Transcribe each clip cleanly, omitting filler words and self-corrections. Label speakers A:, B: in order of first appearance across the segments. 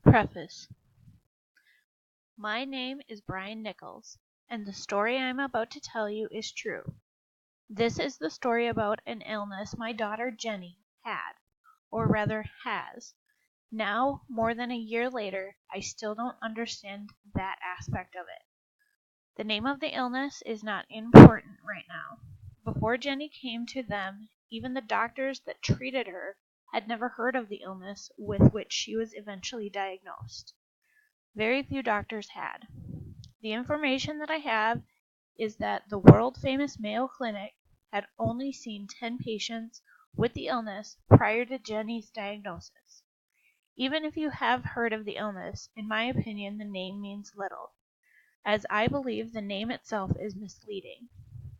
A: Preface. My name is Brian Nichols, and the story I am about to tell you is true. This is the story about an illness my daughter Jenny had, or rather has. Now, more than a year later, I still don't understand that aspect of it. The name of the illness is not important right now. Before Jenny came to them, even the doctors that treated her had never heard of the illness with which she was eventually diagnosed. Very few doctors had. The information that I have is that the world-famous Mayo Clinic had only seen 10 patients with the illness prior to Jenny's diagnosis. Even if you have heard of the illness, in my opinion, the name means little, as I believe the name itself is misleading.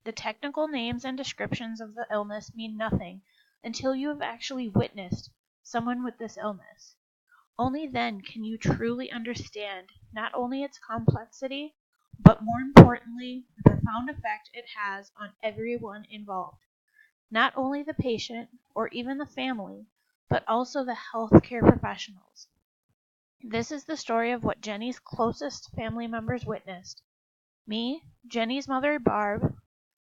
A: The technical names and descriptions of the illness mean nothing until you have actually witnessed someone with this illness. Only then can you truly understand not only its complexity, but more importantly, the profound effect it has on everyone involved. Not only the patient or even the family, but also the healthcare professionals. This is the story of what Jenny's closest family members witnessed. Me, Jenny's mother Barb,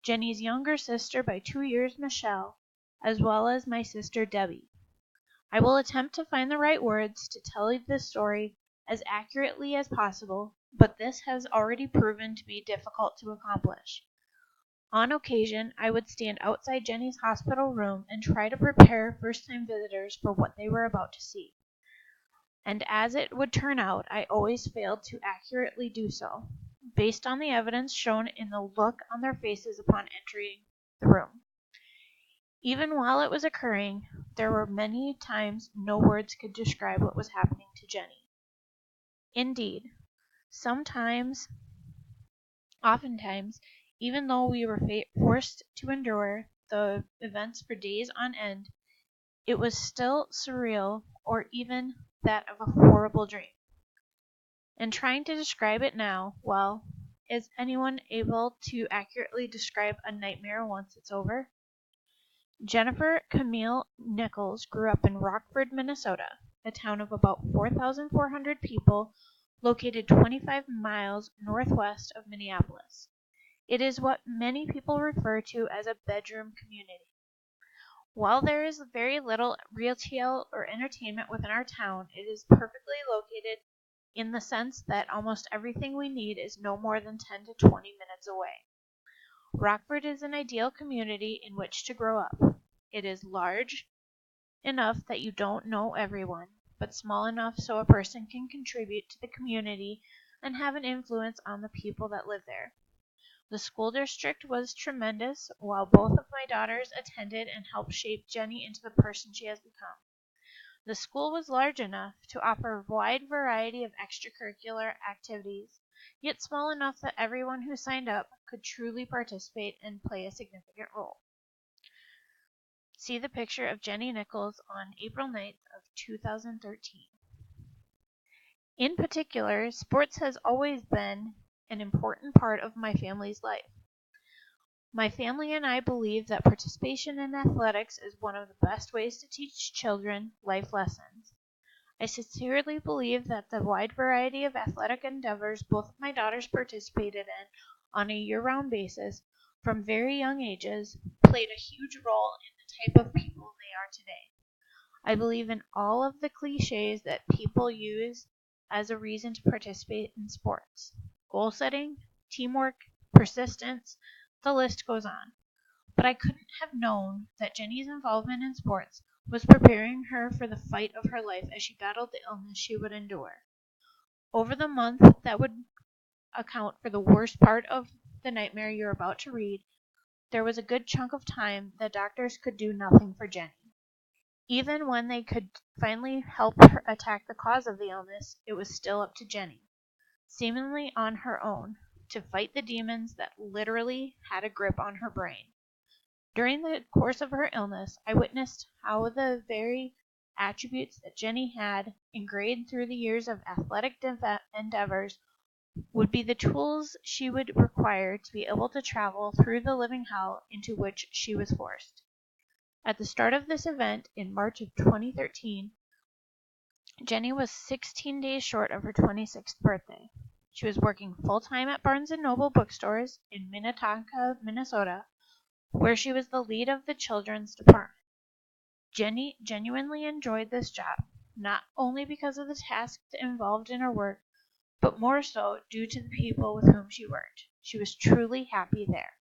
A: Jenny's younger sister by 2 years Michelle, as well as my sister Debbie. I will attempt to find the right words to tell you this story as accurately as possible, but this has already proven to be difficult to accomplish. On occasion, I would stand outside Jenny's hospital room and try to prepare first-time visitors for what they were about to see. And as it would turn out, I always failed to accurately do so, based on the evidence shown in the look on their faces upon entering the room. Even while it was occurring, there were many times no words could describe what was happening to Jenny. Indeed, oftentimes, even though we were forced to endure the events for days on end, it was still surreal or even that of a horrible dream. And trying to describe it now, well, is anyone able to accurately describe a nightmare once it's over? Jennifer Camille Nichols grew up in Rockford, Minnesota, a town of about 4,400 people located 25 miles northwest of Minneapolis. It is what many people refer to as a bedroom community. While there is very little retail or entertainment within our town, it is perfectly located in the sense that almost everything we need is no more than 10 to 20 minutes away. Rockford is an ideal community in which to grow up. It is large enough that you don't know everyone, but small enough so a person can contribute to the community and have an influence on the people that live there. The school district was tremendous, while both of my daughters attended and helped shape Jenny into the person she has become. The school was large enough to offer a wide variety of extracurricular activities, yet small enough that everyone who signed up could truly participate and play a significant role. See the picture of Jenny Nichols on April 9th of 2013. In particular, sports has always been an important part of my family's life. My family and I believe that participation in athletics is one of the best ways to teach children life lessons. I sincerely believe that the wide variety of athletic endeavors both of my daughters participated in on a year-round basis from very young ages played a huge role in the type of people they are today. I believe in all of the cliches that people use as a reason to participate in sports. Goal setting, teamwork, persistence, the list goes on. But I couldn't have known that Jenny's involvement in sports was preparing her for the fight of her life as she battled the illness she would endure. Over the month that would account for the worst part of the nightmare you're about to read, there was a good chunk of time that doctors could do nothing for Jenny. Even when they could finally help her attack the cause of the illness, it was still up to Jenny, seemingly on her own, to fight the demons that literally had a grip on her brain. During the course of her illness, I witnessed how the very attributes that Jenny had ingrained through the years of athletic endeavors would be the tools she would require to be able to travel through the living hell into which she was forced. At the start of this event in March of 2013, Jenny was 16 days short of her 26th birthday. She was working full-time at Barnes & Noble bookstores in Minnetonka, Minnesota, where she was the lead of the children's department. Jenny genuinely enjoyed this job, not only because of the tasks involved in her work, but more so due to the people with whom she worked. She was truly happy there.